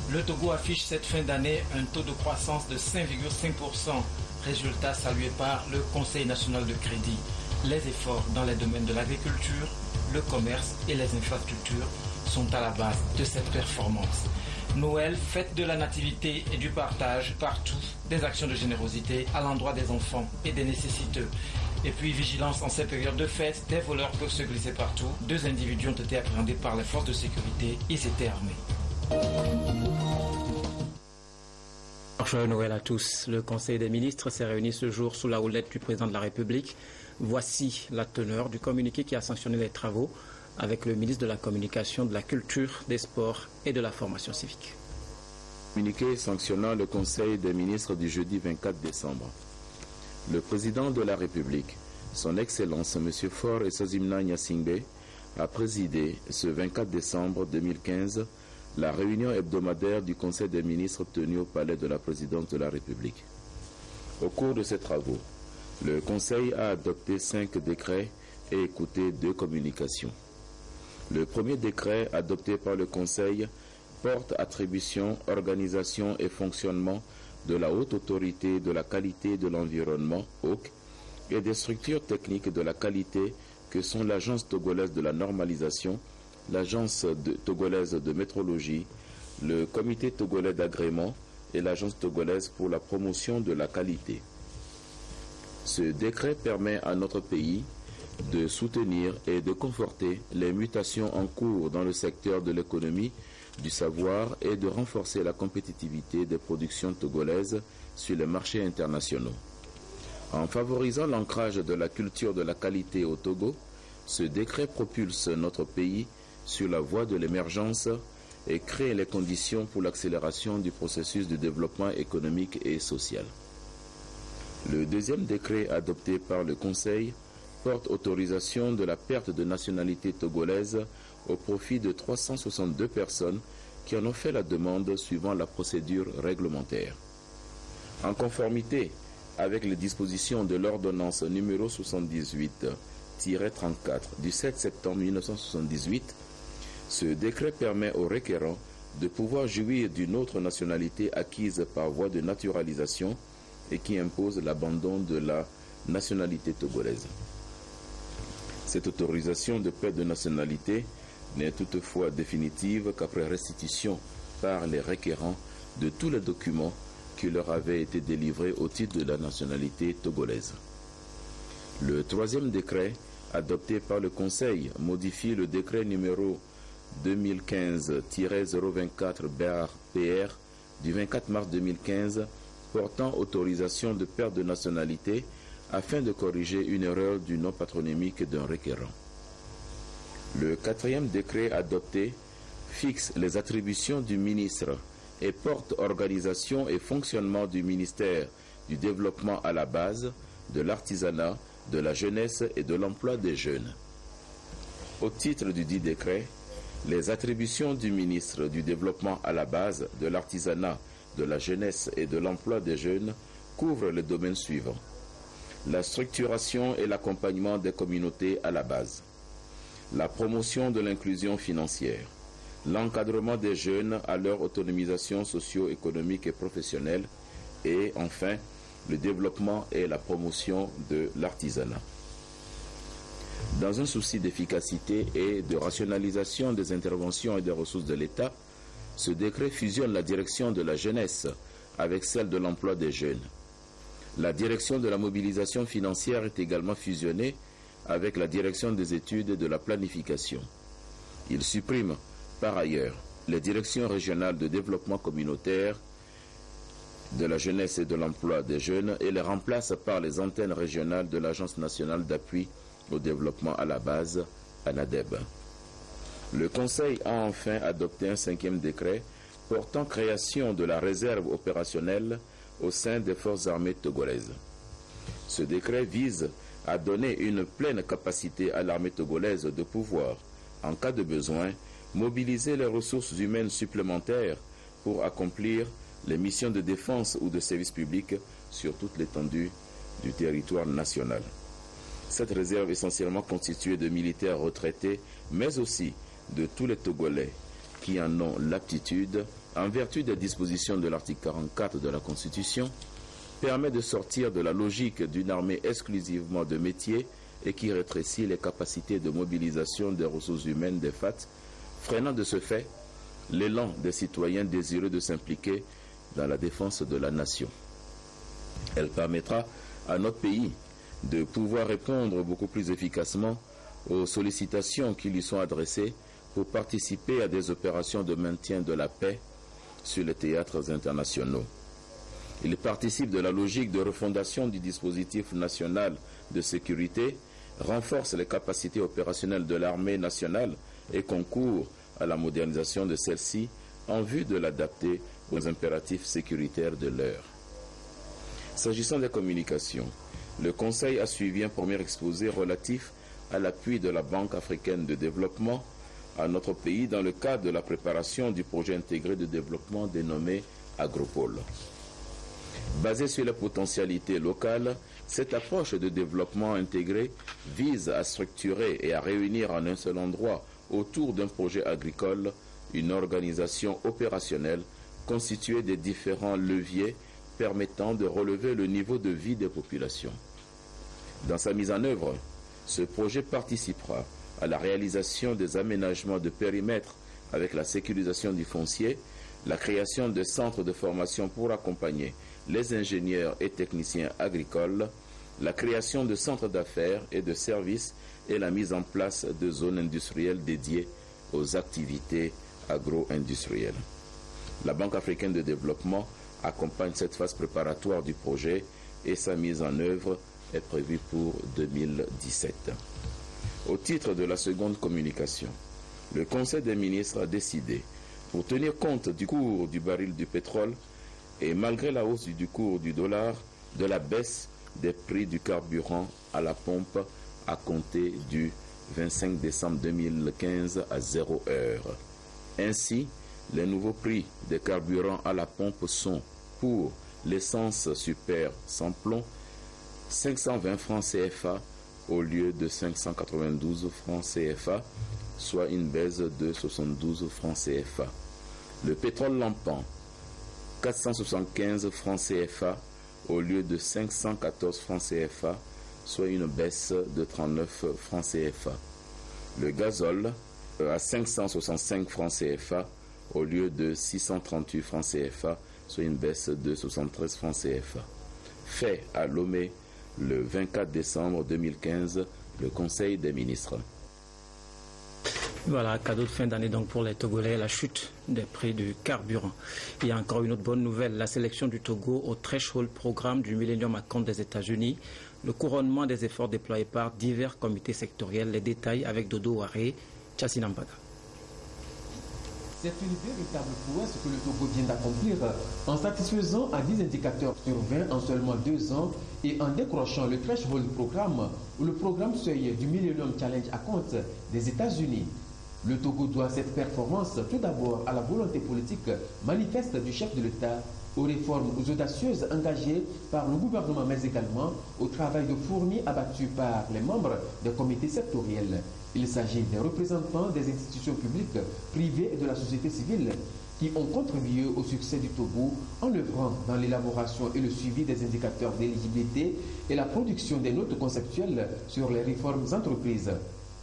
Le Togo affiche cette fin d'année un taux de croissance de 5,5%, résultat salué par le Conseil national de crédit. Les efforts dans les domaines de l'agriculture, le commerce et les infrastructures sont à la base de cette performance. Noël, fête de la nativité et du partage partout, des actions de générosité à l'endroit des enfants et des nécessiteux. Et puis vigilance en ces périodes de fête, des voleurs peuvent se glisser partout. 2 individus ont été appréhendés par les forces de sécurité, ils étaient armés. Joyeux Noël à tous. Le Conseil des ministres s'est réuni ce jour sous la houlette du président de la République. Voici la teneur du communiqué qui a sanctionné les travaux avec le ministre de la Communication, de la Culture, des Sports et de la Formation civique. Communiqué sanctionnant le Conseil des ministres du jeudi 24 décembre. Le président de la République, son Excellence M. Faure Essozimna Gnassingbé, a présidé ce 24 décembre 2015 la réunion hebdomadaire du Conseil des ministres tenue au Palais de la Présidence de la République. Au cours de ces travaux, le Conseil a adopté 5 décrets et écouté 2 communications. Le premier décret adopté par le Conseil porte attribution, organisation et fonctionnement de la Haute Autorité de la Qualité de l'Environnement, HAUQ, et des structures techniques de la qualité que sont l'Agence togolaise de la normalisation, l'Agence togolaise de métrologie, le Comité togolais d'agrément et l'Agence togolaise pour la promotion de la qualité. Ce décret permet à notre pays de soutenir et de conforter les mutations en cours dans le secteur de l'économie, du savoir et de renforcer la compétitivité des productions togolaises sur les marchés internationaux. En favorisant l'ancrage de la culture de la qualité au Togo, ce décret propulse notre pays sur la voie de l'émergence et crée les conditions pour l'accélération du processus de développement économique et social. Le deuxième décret adopté par le Conseil porte autorisation de la perte de nationalité togolaise au profit de 362 personnes qui en ont fait la demande suivant la procédure réglementaire. En conformité avec les dispositions de l'ordonnance numéro 78-34 du 7 septembre 1978, ce décret permet aux requérants de pouvoir jouir d'une autre nationalité acquise par voie de naturalisation et qui impose l'abandon de la nationalité togolaise. Cette autorisation de perte de nationalité n'est toutefois définitive qu'après restitution par les requérants de tous les documents qui leur avaient été délivrés au titre de la nationalité togolaise. Le troisième décret, adopté par le Conseil, modifie le décret numéro 2015-024-PR du 24 mars 2015 portant autorisation de perte de nationalité afin de corriger une erreur du nom patronymique d'un requérant. Le quatrième décret adopté fixe les attributions du ministre et porte organisation et fonctionnement du ministère du Développement à la base, de l'artisanat, de la jeunesse et de l'emploi des jeunes. Au titre du dit décret, les attributions du ministre du Développement à la base, de l'artisanat, de la jeunesse et de l'emploi des jeunes couvrent les domaines suivants: la structuration et l'accompagnement des communautés à la base, la promotion de l'inclusion financière, l'encadrement des jeunes à leur autonomisation socio-économique et professionnelle et enfin le développement et la promotion de l'artisanat. Dans un souci d'efficacité et de rationalisation des interventions et des ressources de l'État, ce décret fusionne la direction de la jeunesse avec celle de l'emploi des jeunes. La direction de la mobilisation financière est également fusionnée avec la direction des études et de la planification. Il supprime par ailleurs les directions régionales de développement communautaire, de la jeunesse et de l'emploi des jeunes et les remplace par les antennes régionales de l'Agence nationale d'appui au développement à la base, ANADEB. Le Conseil a enfin adopté un cinquième décret portant création de la réserve opérationnelle au sein des forces armées togolaises. Ce décret vise à donner une pleine capacité à l'armée togolaise de pouvoir, en cas de besoin, mobiliser les ressources humaines supplémentaires pour accomplir les missions de défense ou de service public sur toute l'étendue du territoire national. Cette réserve est essentiellement constituée de militaires retraités, mais aussi de tous les Togolais qui en ont l'aptitude, en vertu des dispositions de l'article 44 de la Constitution, permet de sortir de la logique d'une armée exclusivement de métier et qui rétrécit les capacités de mobilisation des ressources humaines des FAT, freinant de ce fait l'élan des citoyens désireux de s'impliquer dans la défense de la nation. Elle permettra à notre pays de pouvoir répondre beaucoup plus efficacement aux sollicitations qui lui sont adressées pour participer à des opérations de maintien de la paix sur les théâtres internationaux. Il participe de la logique de refondation du dispositif national de sécurité, renforce les capacités opérationnelles de l'armée nationale et concourt à la modernisation de celle-ci en vue de l'adapter aux impératifs sécuritaires de l'heure. S'agissant des communications, le Conseil a suivi un premier exposé relatif à l'appui de la Banque africaine de développement à notre pays dans le cadre de la préparation du projet intégré de développement dénommé Agropole. Basée sur les potentialités locales, cette approche de développement intégré vise à structurer et à réunir en un seul endroit, autour d'un projet agricole, une organisation opérationnelle constituée des différents leviers permettant de relever le niveau de vie des populations. Dans sa mise en œuvre, ce projet participera à la réalisation des aménagements de périmètre avec la sécurisation du foncier, la création de centres de formation pour accompagner les ingénieurs et techniciens agricoles, la création de centres d'affaires et de services et la mise en place de zones industrielles dédiées aux activités agro-industrielles. La Banque africaine de développement accompagne cette phase préparatoire du projet et sa mise en œuvre est prévue pour 2017. Au titre de la seconde communication, le Conseil des ministres a décidé, pour tenir compte du cours du baril du pétrole et malgré la hausse du cours du dollar, de la baisse des prix du carburant à la pompe à compter du 25 décembre 2015 à 0 heure. Ainsi, les nouveaux prix des carburants à la pompe sont pour l'essence super sans plomb 520 francs CFA au lieu de 592 francs CFA, soit une baisse de 72 francs CFA. Le pétrole lampant 475 francs CFA au lieu de 514 francs CFA, soit une baisse de 39 francs CFA. Le gazole à 565 francs CFA au lieu de 638 francs CFA, soit une baisse de 73 francs CFA. Fait à Lomé le 24 décembre 2015, le Conseil des ministres. Voilà, cadeau de fin d'année donc pour les Togolais, la chute des prix du carburant. Il y a encore une autre bonne nouvelle, la sélection du Togo au Threshold Programme du Millennium Account des États-Unis, le couronnement des efforts déployés par divers comités sectoriels, les détails avec Dodo Waré, Tchassinambaga. C'est une véritable prouesse que le Togo vient d'accomplir en satisfaisant à 10 indicateurs sur 20 en seulement 2 ans et en décrochant le Threshold Programme ou le programme seuil du Millennium Challenge Account des États-Unis. Le Togo doit cette performance tout d'abord à la volonté politique manifeste du chef de l'État, aux réformes audacieuses engagées par le gouvernement, mais également au travail de fourmi abattu par les membres des comités sectoriels. Il s'agit des représentants des institutions publiques, privées et de la société civile qui ont contribué au succès du Togo en œuvrant dans l'élaboration et le suivi des indicateurs d'éligibilité et la production des notes conceptuelles sur les réformes entreprises.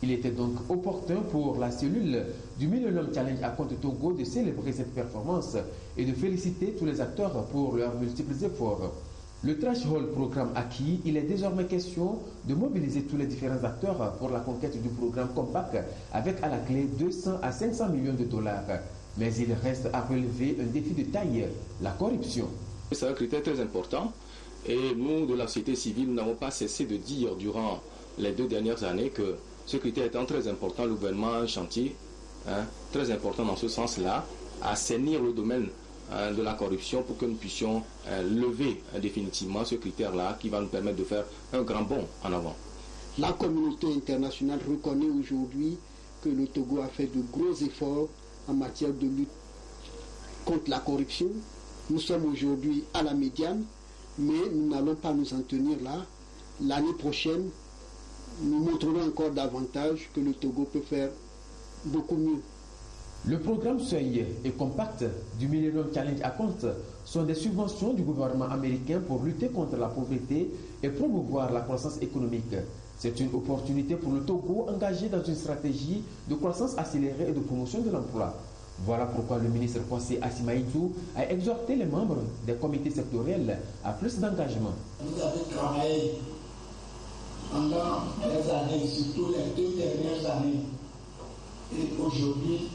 Il était donc opportun pour la cellule du Millennium Challenge Account Togo de célébrer cette performance et de féliciter tous les acteurs pour leurs multiples efforts. Le Threshold Programme acquis, il est désormais question de mobiliser tous les différents acteurs pour la conquête du programme Compact avec à la clé 200 à 500 millions de dollars. Mais il reste à relever un défi de taille, la corruption. C'est un critère très important et nous, de la société civile, nous n'avons pas cessé de dire durant les 2 dernières années que ce critère étant très important, le gouvernement a un chantier très important dans ce sens-là, à assainir le domaine de la corruption pour que nous puissions lever définitivement ce critère-là qui va nous permettre de faire un grand bond en avant. La communauté internationale reconnaît aujourd'hui que le Togo a fait de gros efforts en matière de lutte contre la corruption. Nous sommes aujourd'hui à la médiane, mais nous n'allons pas nous en tenir là. L'année prochaine, nous montrerons encore davantage que le Togo peut faire beaucoup mieux. Le programme Seuil et Compact du Millennium Challenge Account sont des subventions du gouvernement américain pour lutter contre la pauvreté et promouvoir la croissance économique. C'est une opportunité pour le Togo engagé dans une stratégie de croissance accélérée et de promotion de l'emploi. Voilà pourquoi le ministre Kwasi Asimaïdou a exhorté les membres des comités sectoriels à plus d'engagement. Vous avez travaillé pendant les années, surtout les 2 dernières années. Et aujourd'hui,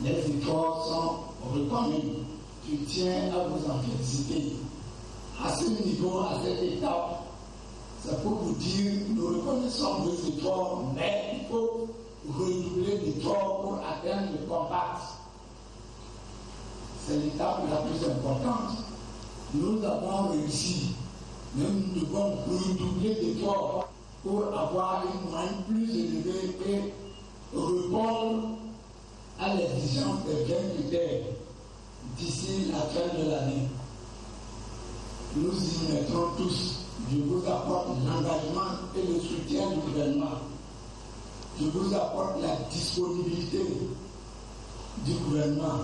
les efforts sont reconnus. Je tiens à vous en féliciter. À ce niveau, à cette étape, c'est pour vous dire, nous reconnaissons vos efforts, mais il faut redoubler d'efforts pour atteindre le compact. C'est l'étape la plus importante. Nous avons réussi, mais nous devons redoubler d'efforts pour avoir une moyenne plus élevée et répondre à l'exigence des 20 critères d'ici la fin de l'année. Nous y mettrons tous. Je vous apporte l'engagement et le soutien du gouvernement. Je vous apporte la disponibilité du gouvernement.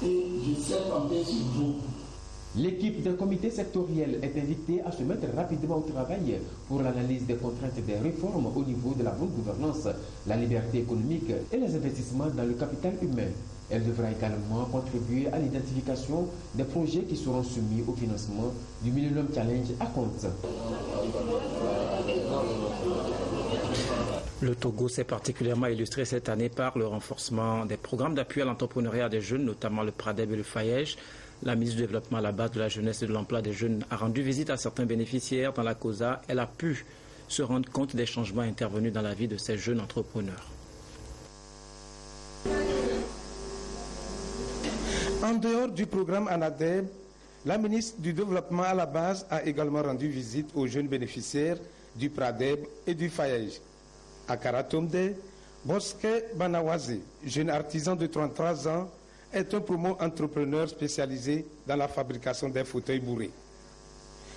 Et je sais compter sur vous. L'équipe d'un comité sectoriel est invitée à se mettre rapidement au travail pour l'analyse des contraintes des réformes au niveau de la bonne gouvernance, la liberté économique et les investissements dans le capital humain. Elle devra également contribuer à l'identification des projets qui seront soumis au financement du Millennium Challenge Account. Le Togo s'est particulièrement illustré cette année par le renforcement des programmes d'appui à l'entrepreneuriat des jeunes, notamment le PRADEB et le FAYEJ. La ministre du Développement à la base de la jeunesse et de l'emploi des jeunes a rendu visite à certains bénéficiaires dans la COSA. Elle a pu se rendre compte des changements intervenus dans la vie de ces jeunes entrepreneurs. En dehors du programme ANADEB, la ministre du Développement à la base a également rendu visite aux jeunes bénéficiaires du PRADEB et du FAYEJ. À Karatomde, Bosque Banawaze, jeune artisan de 33 ans, est un promo-entrepreneur spécialisé dans la fabrication des fauteuils bourrés.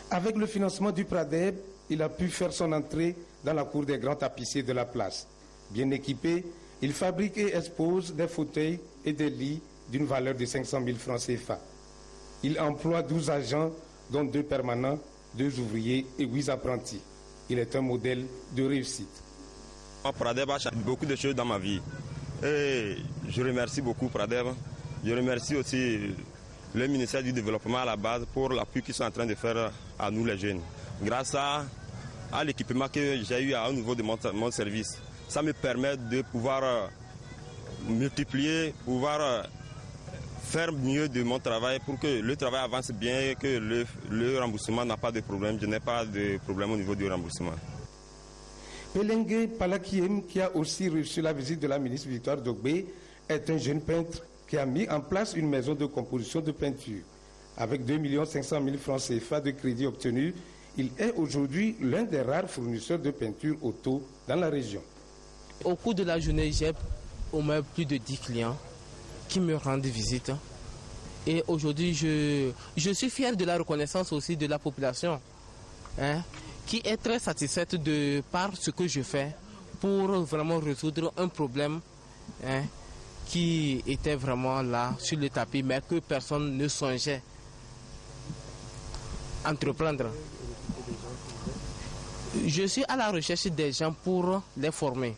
Avec le financement du PRADEB, il a pu faire son entrée dans la cour des grands tapissiers de la place. Bien équipé, il fabrique et expose des fauteuils et des lits d'une valeur de 500 000 francs CFA. Il emploie 12 agents, dont 2 permanents, 2 ouvriers et 8 apprentis. Il est un modèle de réussite. PRADEB a changé beaucoup de choses dans ma vie. Et je remercie beaucoup PRADEB. Je remercie aussi le ministère du Développement à la base pour l'appui qu'ils sont en train de faire à nous les jeunes. Grâce à l'équipement que j'ai eu au niveau de mon service, ça me permet de pouvoir multiplier, pouvoir faire mieux de mon travail pour que le travail avance bien et que le remboursement n'a pas de problème. Je n'ai pas de problème au niveau du remboursement. Pelengue Palakiem, qui a aussi reçu la visite de la ministre Victoire Dogbé, est un jeune peintre qui a mis en place une maison de composition de peinture. Avec 2 500 000 francs CFA de crédit obtenus, il est aujourd'hui l'un des rares fournisseurs de peinture auto dans la région. Au cours de la journée, j'ai au moins plus de 10 clients qui me rendent visite. Et aujourd'hui, je suis fier de la reconnaissance aussi de la population, qui est très satisfaite par ce que je fais pour vraiment résoudre un problème qui était vraiment là sur le tapis, mais que personne ne songeait entreprendre. Je suis à la recherche des gens pour les former.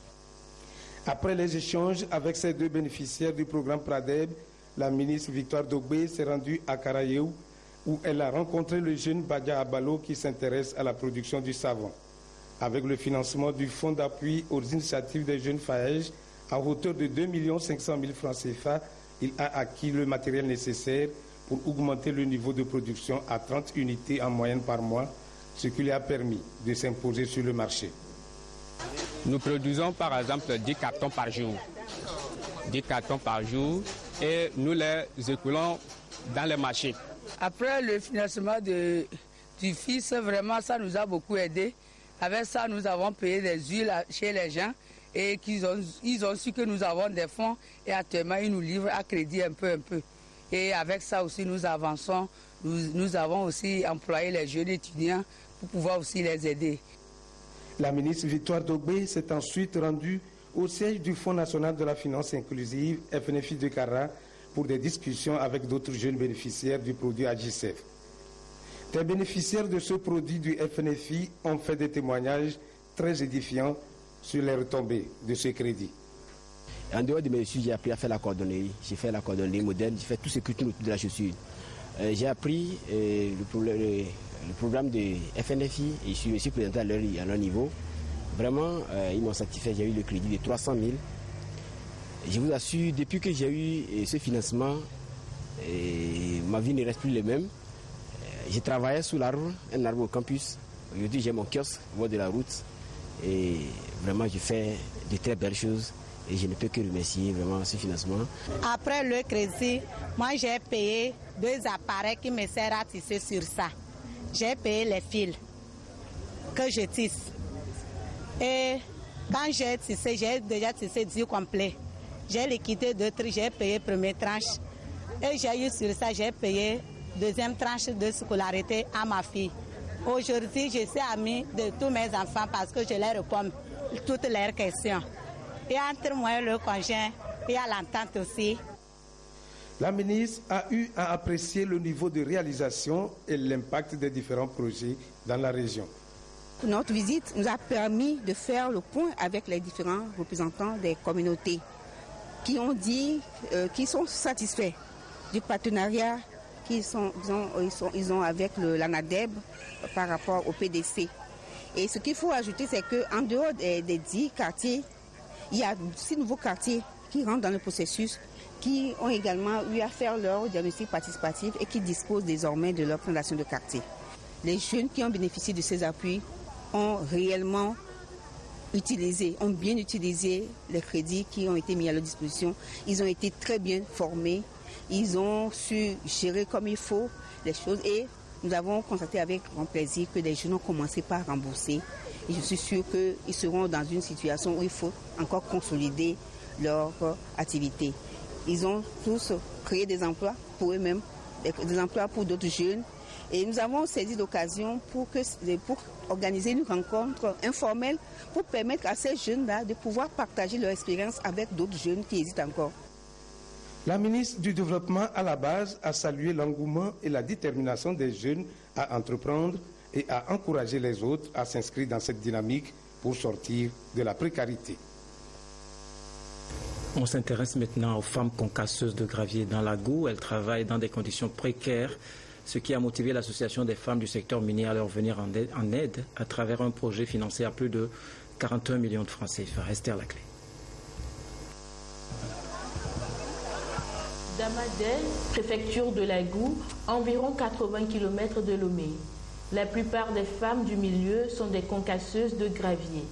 Après les échanges avec ces 2 bénéficiaires du programme PRADEB, la ministre Victoire Dogbé s'est rendue à Karayeou, où elle a rencontré le jeune Badia Abalo qui s'intéresse à la production du savon. Avec le financement du fonds d'appui aux initiatives des jeunes FAYEJ, à hauteur de 2 500 000 francs CFA, il a acquis le matériel nécessaire pour augmenter le niveau de production à 30 unités en moyenne par mois, ce qui lui a permis de s'imposer sur le marché. Nous produisons par exemple 10 cartons par jour. 10 cartons par jour et nous les écoulons dans les marchés. Après le financement du fils, vraiment ça nous a beaucoup aidé. Avec ça, nous avons payé des huiles chez les gens et ils ont su que nous avons des fonds et actuellement ils nous livrent à crédit un peu. Et avec ça aussi nous avançons. Nous avons aussi employé les jeunes étudiants pour pouvoir aussi les aider. La ministre Victoire Dogbé s'est ensuite rendue au siège du Fonds national de la finance inclusive, FNFI de Kara, pour des discussions avec d'autres jeunes bénéficiaires du produit AGICEF. Des bénéficiaires de ce produit du FNFI ont fait des témoignages très édifiants sur les retombées de ce crédit. En dehors de mes études, j'ai appris à faire la cordonnerie. J'ai fait la cordonnerie moderne, j'ai fait tout ce qui tourne autour de la chaussure. J'ai appris le programme de FNFI et je me suis présenté à leur niveau. Vraiment, ils m'ont satisfait. J'ai eu le crédit de 300 000. Je vous assure, depuis que j'ai eu ce financement, ma vie ne reste plus la même. J'ai travaillé sous l'arbre, un arbre au campus. Aujourd'hui, j'ai mon kiosque au bord de la route. Et vraiment, je fais de très belles choses. Et je ne peux que remercier vraiment ce financement. Après le crédit, moi j'ai payé 2 appareils qui me servent à tisser sur ça. J'ai payé les fils que je tisse. Et quand j'ai tissé, j'ai déjà tissé 10 complets. J'ai liquidé 2 trucs, j'ai payé première tranche. Et j'ai eu sur ça, j'ai payé deuxième tranche de scolarité à ma fille. Aujourd'hui, je suis amie de tous mes enfants parce que je leur réponds toutes leurs questions. Et entre moi et le conjoint, il y a l'entente aussi. La ministre a eu à apprécier le niveau de réalisation et l'impact des différents projets dans la région. Notre visite nous a permis de faire le point avec les différents représentants des communautés qui ont dit qu'ils sont satisfaits du partenariat qu'ils ont avec l'ANADEB par rapport au PDC. Et ce qu'il faut ajouter, c'est qu'en dehors des 10 quartiers, il y a 6 nouveaux quartiers qui rentrent dans le processus, qui ont également eu à faire leur diagnostic participatif et qui disposent désormais de leur fondation de quartier. Les jeunes qui ont bénéficié de ces appuis ont réellement ont bien utilisé les crédits qui ont été mis à leur disposition. Ils ont été très bien formés, ils ont su gérer comme il faut les choses et nous avons constaté avec grand plaisir que les jeunes ont commencé par rembourser. Et je suis sûre qu'ils seront dans une situation où il faut encore consolider leur activité. Ils ont tous créé des emplois pour eux-mêmes, des emplois pour d'autres jeunes. Et nous avons saisi l'occasion pour organiser une rencontre informelle pour permettre à ces jeunes-là de pouvoir partager leur expérience avec d'autres jeunes qui hésitent encore. La ministre du Développement à la base a salué l'engouement et la détermination des jeunes à entreprendre et à encourager les autres à s'inscrire dans cette dynamique pour sortir de la précarité. On s'intéresse maintenant aux femmes concasseuses de gravier dans la Goût. Elles travaillent dans des conditions précaires, ce qui a motivé l'association des femmes du secteur minier à leur venir en aide à travers un projet financé à plus de 41 millions de francs CFA. Esther Laclé. Damadel, préfecture de la Goût, environ 80 km de Lomé. La plupart des femmes du milieu sont des concasseuses de gravier.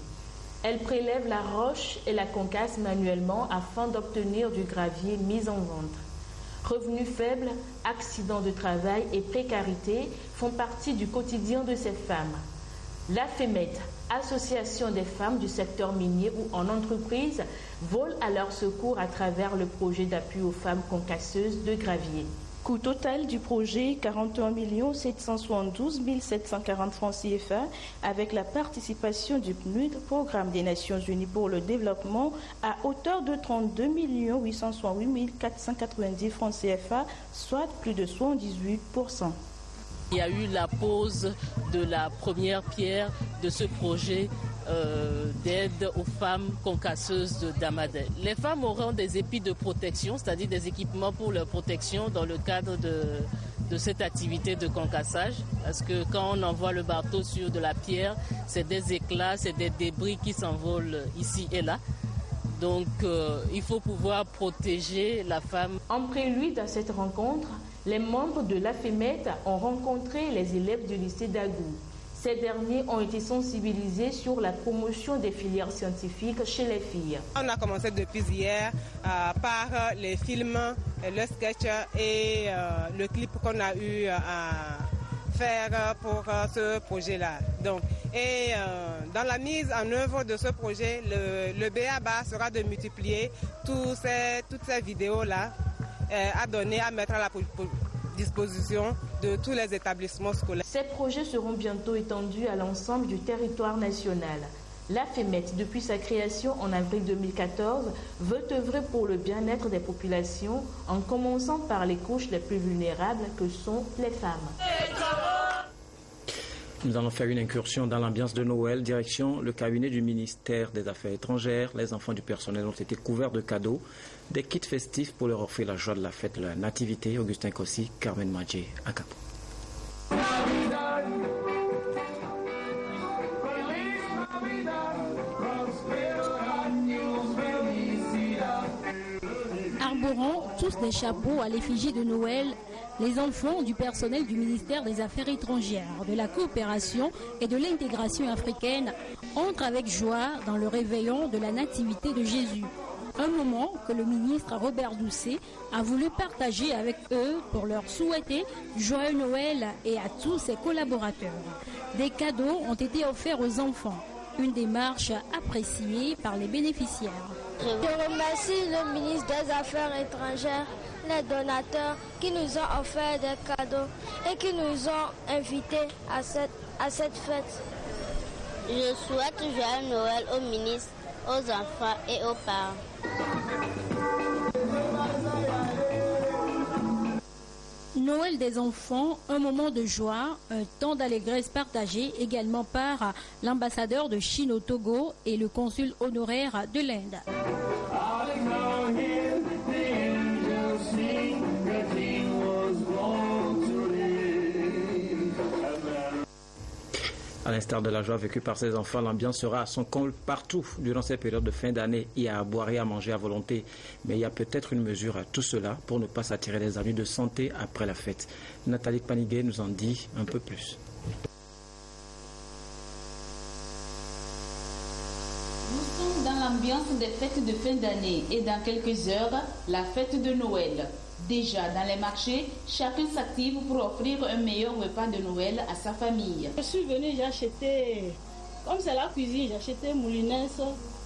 Elles prélèvent la roche et la concassent manuellement afin d'obtenir du gravier mis en vente. Revenus faibles, accidents de travail et précarité font partie du quotidien de ces femmes. La FEMET, association des femmes du secteur minier ou en entreprise, vole à leur secours à travers le projet d'appui aux femmes concasseuses de gravier. Coût total du projet 41 772 740 francs CFA avec la participation du PNUD, Programme des Nations Unies pour le Développement, à hauteur de 32 868 490 francs CFA, soit plus de 78%. Il y a eu la pose de la première pierre de ce projet d'aide aux femmes concasseuses de Damadel. Les femmes auront des épis de protection, c'est-à-dire des équipements pour leur protection dans le cadre de cette activité de concassage. Parce que quand on envoie le bateau sur de la pierre, c'est des éclats, c'est des débris qui s'envolent ici et là. Donc il faut pouvoir protéger la femme. En prélude à cette rencontre, les membres de la FEMET ont rencontré les élèves du lycée d'Agou. Ces derniers ont été sensibilisés sur la promotion des filières scientifiques chez les filles. On a commencé depuis hier par les films, le sketch et le clip qu'on a eu à faire pour ce projet-là. Donc, dans la mise en œuvre de ce projet, le BABA sera de multiplier toutes ces vidéos-là à mettre à la disposition de tous les établissements scolaires. Ces projets seront bientôt étendus à l'ensemble du territoire national. La FEMET, depuis sa création en avril 2014, veut œuvrer pour le bien-être des populations en commençant par les couches les plus vulnérables que sont les femmes. Nous allons faire une incursion dans l'ambiance de Noël, direction le cabinet du ministère des Affaires étrangères. Les enfants du personnel ont été couverts de cadeaux, des kits festifs pour leur offrir la joie de la fête de la nativité. Augustin Kossi, Carmen Madjé, à Capo. Arborant tous des chapeaux à l'effigie de Noël, les enfants du personnel du ministère des Affaires étrangères, de la coopération et de l'intégration africaine entrent avec joie dans le réveillon de la nativité de Jésus. Un moment que le ministre Robert Doucet a voulu partager avec eux pour leur souhaiter joyeux Noël et à tous ses collaborateurs. Des cadeaux ont été offerts aux enfants, une démarche appréciée par les bénéficiaires. Je remercie le ministre des Affaires étrangères, les donateurs qui nous ont offert des cadeaux et qui nous ont invités à cette fête. Je souhaite joyeux Noël au ministre, aux enfants et aux parents. Noël des enfants, un moment de joie, un temps d'allégresse partagé également par l'ambassadeur de Chine au Togo et le consul honoraire de l'Inde. À l'instar de la joie vécue par ces enfants, l'ambiance sera à son comble partout durant ces périodes de fin d'année. Il y a à boire et à manger à volonté. Mais il y a peut-être une mesure à tout cela pour ne pas s'attirer des ennuis de santé après la fête. Nathalie Paniguet nous en dit un peu plus. Nous sommes dans l'ambiance des fêtes de fin d'année et dans quelques heures, la fête de Noël. Déjà, dans les marchés, chacun s'active pour offrir un meilleur repas de Noël à sa famille. Je suis venue, j'ai acheté, comme c'est la cuisine, j'ai acheté moulinès,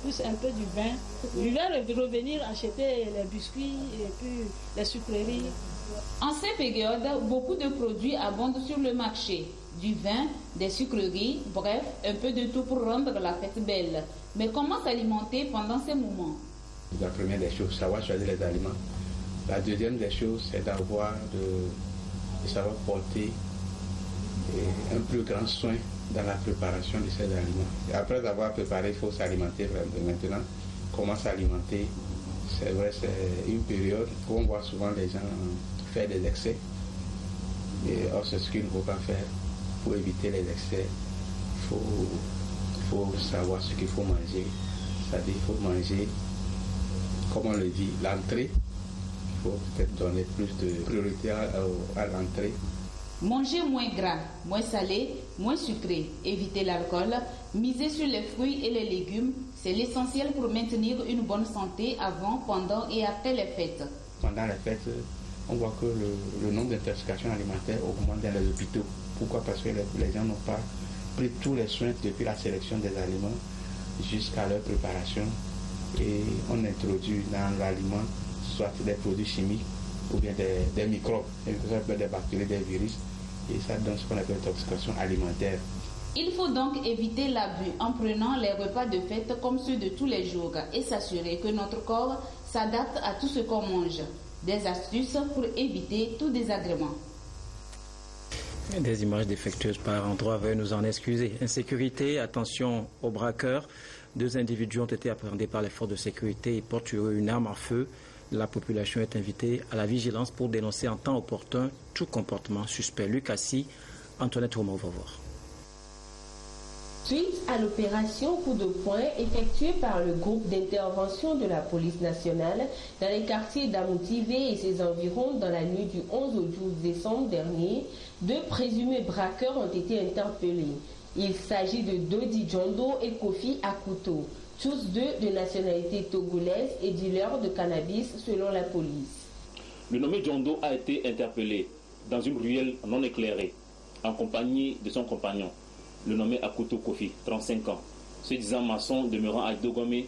plus un peu du vin. Je vais revenir acheter les biscuits et puis les sucreries. En ces périodes, beaucoup de produits abondent sur le marché. Du vin, des sucreries, bref, un peu de tout pour rendre la fête belle. Mais comment s'alimenter pendant ces moments? La première des choses, savoir choisir les aliments. La deuxième des choses, c'est d'avoir de savoir porter un plus grand soin dans la préparation de ces aliments. Et après avoir préparé, il faut s'alimenter vraiment. Maintenant, comment s'alimenter? C'est vrai, c'est une période où on voit souvent les gens faire des excès. Et or, c'est ce qu'il ne faut pas faire. Pour éviter les excès, il faut savoir ce qu'il faut manger. C'est-à-dire qu'il faut manger, comme on le dit, l'entrée. Il faut peut-être donner plus de priorité à l'entrée. Manger moins gras, moins salé, moins sucré, éviter l'alcool, miser sur les fruits et les légumes, c'est l'essentiel pour maintenir une bonne santé avant, pendant et après les fêtes. Pendant les fêtes, on voit que le nombre d'intoxications alimentaires augmente dans les hôpitaux. Pourquoi? Parce que les gens n'ont pas pris tous les soins depuis la sélection des aliments jusqu'à leur préparation. Et on introduit dans l'aliment soit des produits chimiques ou bien des microbes, des bactéries, des virus, et ça donne ce qu'on appelle l'intoxication alimentaire. Il faut donc éviter l'abus en prenant les repas de fête comme ceux de tous les jours et s'assurer que notre corps s'adapte à tout ce qu'on mange. Des astuces pour éviter tout désagrément. Des images défectueuses par endroits, veuillez nous en excuser. Insécurité, attention aux braqueurs. 2 individus ont été appréhendés par les forces de sécurité et portent sur eux une arme à feu. La population est invitée à la vigilance pour dénoncer en temps opportun tout comportement suspect. Luc Assis, Antoinette Romain, va voir. Suite à l'opération coup de poing effectuée par le groupe d'intervention de la police nationale dans les quartiers d'Amoutive et ses environs dans la nuit du 11 au 12 décembre dernier, 2 présumés braqueurs ont été interpellés. Il s'agit de Dodi Djondo et Kofi Akuto, tous 2 de nationalité togolaise et dealers de cannabis selon la police. Le nommé Djondo a été interpellé dans une ruelle non éclairée en compagnie de son compagnon, le nommé Akuto Kofi, 35 ans, se disant maçon demeurant à Dogomé,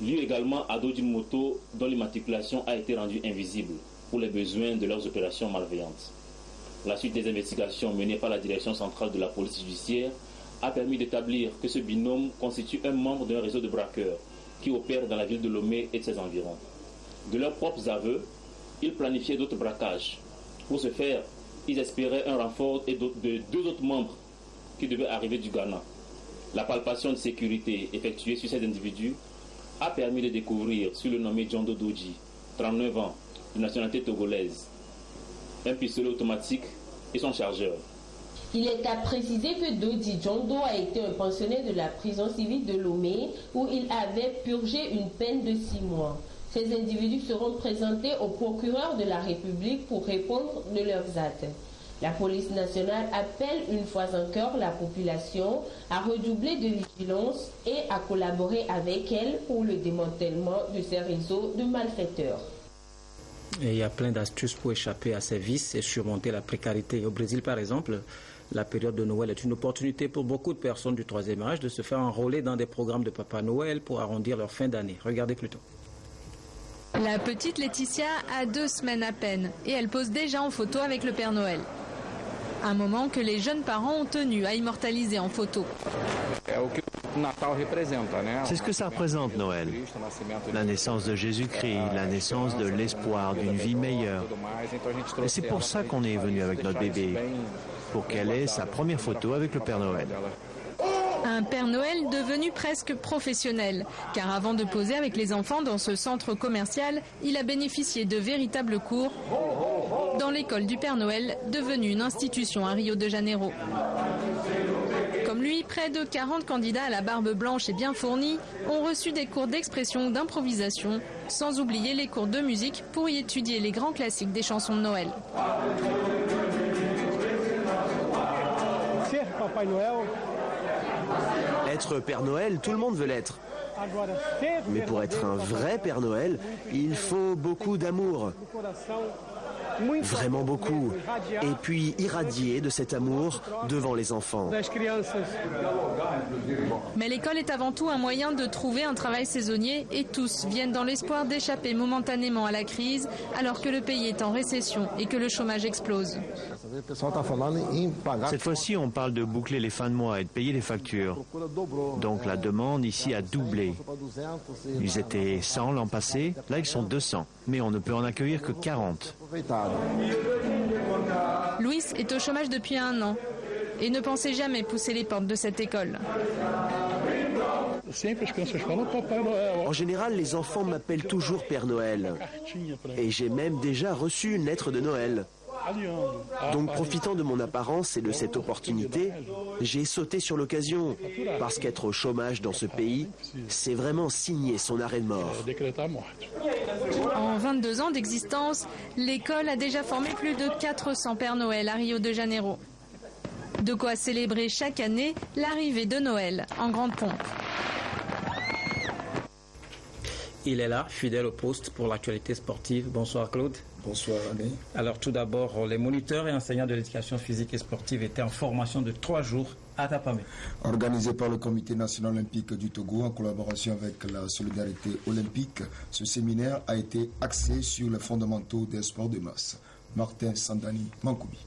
lui également ado d'une moto dont l'immatriculation a été rendue invisible pour les besoins de leurs opérations malveillantes. La suite des investigations menées par la direction centrale de la police judiciaire a permis d'établir que ce binôme constitue un membre d'un réseau de braqueurs qui opère dans la ville de Lomé et de ses environs. De leurs propres aveux, ils planifiaient d'autres braquages. Pour ce faire, ils espéraient un renfort de 2 autres membres qui devaient arriver du Ghana. La palpation de sécurité effectuée sur ces individus a permis de découvrir sur le nommé Djondo Doji, 39 ans, de nationalité togolaise, un pistolet automatique et son chargeur. Il est à préciser que Dodi Djondo a été un pensionnaire de la prison civile de Lomé où il avait purgé une peine de 6 mois. Ces individus seront présentés au procureur de la République pour répondre de leurs actes. La police nationale appelle une fois encore la population à redoubler de vigilance et à collaborer avec elle pour le démantèlement de ces réseaux de malfaiteurs. Et il y a plein d'astuces pour échapper à ces vices et surmonter la précarité. Au Brésil, par exemple, la période de Noël est une opportunité pour beaucoup de personnes du troisième âge de se faire enrôler dans des programmes de Papa Noël pour arrondir leur fin d'année. Regardez plutôt. La petite Laetitia a 2 semaines à peine et elle pose déjà en photo avec le Père Noël. Un moment que les jeunes parents ont tenu à immortaliser en photo. C'est ce que ça représente, Noël. La naissance de Jésus-Christ, la naissance de l'espoir d'une vie meilleure. Et c'est pour ça qu'on est venu avec notre bébé, pour qu'elle ait sa première photo avec le Père Noël. Un Père Noël devenu presque professionnel, car avant de poser avec les enfants dans ce centre commercial, il a bénéficié de véritables cours dans l'école du Père Noël, devenue une institution à Rio de Janeiro. Comme lui, près de 40 candidats à la barbe blanche et bien fournis ont reçu des cours d'expression, d'improvisation, sans oublier les cours de musique pour y étudier les grands classiques des chansons de Noël. Être Père Noël, tout le monde veut l'être. Mais pour être un vrai Père Noël, il faut beaucoup d'amour. Vraiment beaucoup. Et puis irradier de cet amour devant les enfants. Mais l'école est avant tout un moyen de trouver un travail saisonnier et tous viennent dans l'espoir d'échapper momentanément à la crise alors que le pays est en récession et que le chômage explose. Cette fois-ci, on parle de boucler les fins de mois et de payer les factures. Donc la demande ici a doublé. Ils étaient 100 l'an passé, là ils sont 200. Mais on ne peut en accueillir que 40. Luis est au chômage depuis 1 an et ne pensait jamais pousser les portes de cette école. En général, les enfants m'appellent toujours Père Noël. Et j'ai même déjà reçu une lettre de Noël. Donc, profitant de mon apparence et de cette opportunité, j'ai sauté sur l'occasion. Parce qu'être au chômage dans ce pays, c'est vraiment signer son arrêt de mort. En 22 ans d'existence, l'école a déjà formé plus de 400 Pères Noël à Rio de Janeiro. De quoi célébrer chaque année l'arrivée de Noël en grande pompe. Il est là, fidèle au poste pour l'actualité sportive. Bonsoir Claude. Bonsoir Annie. Alors tout d'abord, les moniteurs et enseignants de l'éducation physique et sportive étaient en formation de 3 jours à Tapamé. Organisé par le Comité national olympique du Togo en collaboration avec la solidarité olympique, ce séminaire a été axé sur les fondamentaux des sports de masse. Martin Sandani Mankoubi.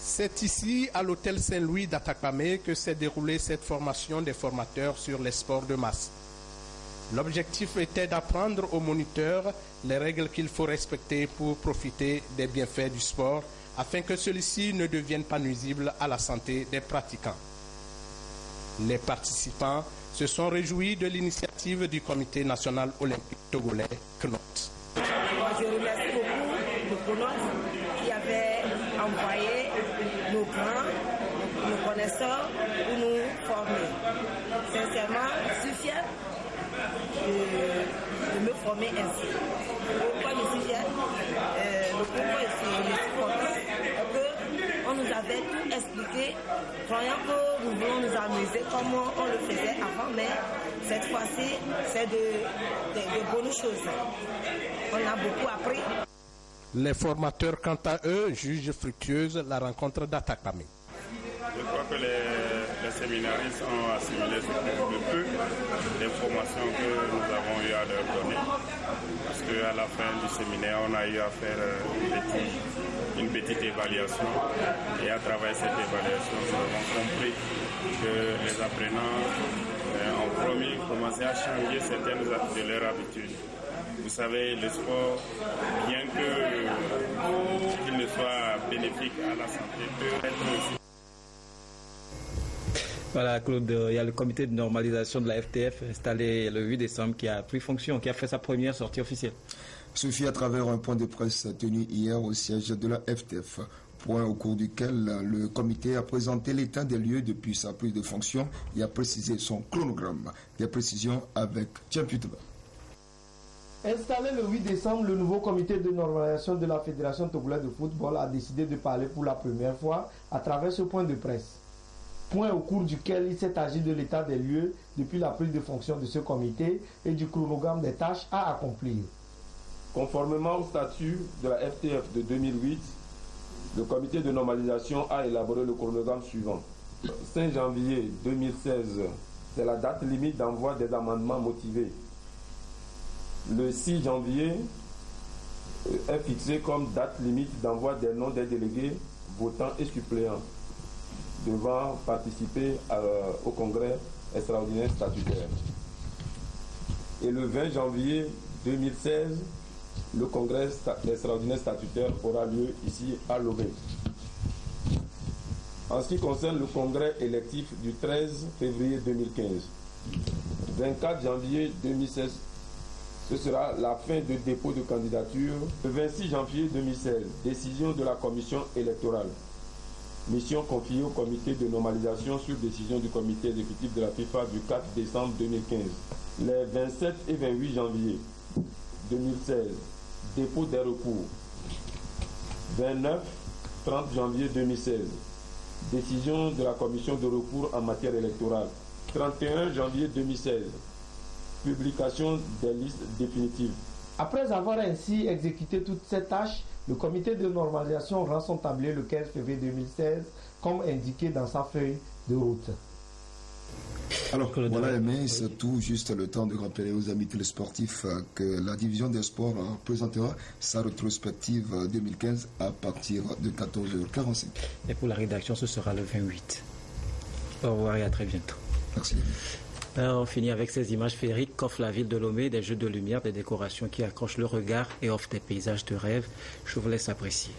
C'est ici, à l'hôtel Saint-Louis d'Atakpamé, que s'est déroulée cette formation des formateurs sur les sports de masse. L'objectif était d'apprendre aux moniteurs les règles qu'il faut respecter pour profiter des bienfaits du sport afin que celui-ci ne devienne pas nuisible à la santé des pratiquants. Les participants se sont réjouis de l'initiative du Comité national olympique togolais, CNOT. Je remercie beaucoup le CNOT qui avait envoyé nos grands, nos connaisseurs pour nous former. Sincèrement, je suis fière de me former ainsi. Pourquoi je suis fière? Pourquoi je suis contente? On nous avait tout expliqué, croyant que nous voulons nous amuser comme on le faisait avant, mais cette fois-ci, c'est de bonnes choses. On a beaucoup appris. Les formateurs, quant à eux, jugent fructueuse la rencontre d'Atakpamé. Je crois que les séminaristes ont assimilé ce peu d'informations que nous avons eu à leur donner. Parce qu'à la fin du séminaire, on a eu à faire une petite évaluation. Et à travers cette évaluation, nous avons compris que les apprenants ont promis commencer à changer certaines de leurs habitudes. Vous savez, le sport, bien qu'il ne soit bénéfique à la santé, peut être aussi. Voilà, Claude, il y a le comité de normalisation de la FTF installé le 8 décembre qui a pris fonction, qui a fait sa première sortie officielle. Sophie, à travers un point de presse tenu hier au siège de la FTF, point au cours duquel le comité a présenté l'état des lieux depuis sa prise de fonction et a précisé son chronogramme. Des précisions avec Tiens Puteba. Installé le 8 décembre, le nouveau comité de normalisation de la Fédération togolaise de football a décidé de parler pour la première fois à travers ce point de presse. Point au cours duquel il s'est agi de l'état des lieux depuis la prise de fonction de ce comité et du chronogramme des tâches à accomplir. Conformément au statut de la FTF de 2008, le comité de normalisation a élaboré le chronogramme suivant. 5 janvier 2016, c'est la date limite d'envoi des amendements motivés. Le 6 janvier est fixé comme date limite d'envoi des noms des délégués, votants et suppléants devant participer au congrès extraordinaire statutaire. Et le 20 janvier 2016, le congrès extraordinaire statutaire aura lieu ici à Lomé. En ce qui concerne le congrès électif du 13 février 2015, 24 janvier 2016, ce sera la fin de dépôt de candidature. Le 26 janvier 2016, décision de la commission électorale. Mission confiée au comité de normalisation sur décision du comité exécutif de la FIFA du 4 décembre 2015. Les 27 et 28 janvier 2016, dépôt des recours. 29, 30 janvier 2016, décision de la commission de recours en matière électorale. 31 janvier 2016, publication des listes définitives. Après avoir ainsi exécuté toutes ces tâches, le comité de normalisation rend son tablier le 15 février 2016, comme indiqué dans sa feuille de route. Alors voilà, mais c'est tout juste le temps de rappeler aux amis télésportifs que la division des sports présentera sa rétrospective 2015 à partir de 14h45. Et pour la rédaction, ce sera le 28. Au revoir et à très bientôt. Merci. On finit avec ces images féeriques qu'offre la ville de Lomé, des jeux de lumière, des décorations qui accrochent le regard et offrent des paysages de rêve. Je vous laisse apprécier.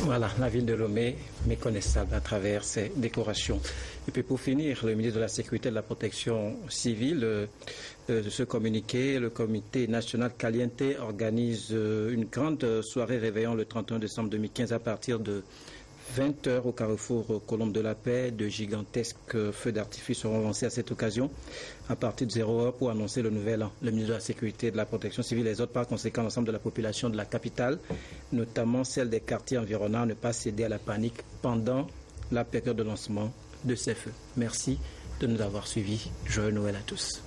Voilà, la ville de Lomé, méconnaissable à travers ses décorations. Et puis pour finir, le ministre de la Sécurité et de la Protection civile, de ce communiqué, le comité national Caliente organise une grande soirée réveillant le 31 décembre 2015 à partir de 20h au carrefour Colombe de la Paix. De gigantesques feux d'artifice seront lancés à cette occasion à partir de 0h pour annoncer le nouvel an. Le ministre de la Sécurité et de la Protection civile et les autres par conséquent l'ensemble de la population de la capitale, notamment celle des quartiers environnants, ne pas céder à la panique pendant la période de lancement de ces feux. Merci de nous avoir suivis. Joyeux Noël à tous.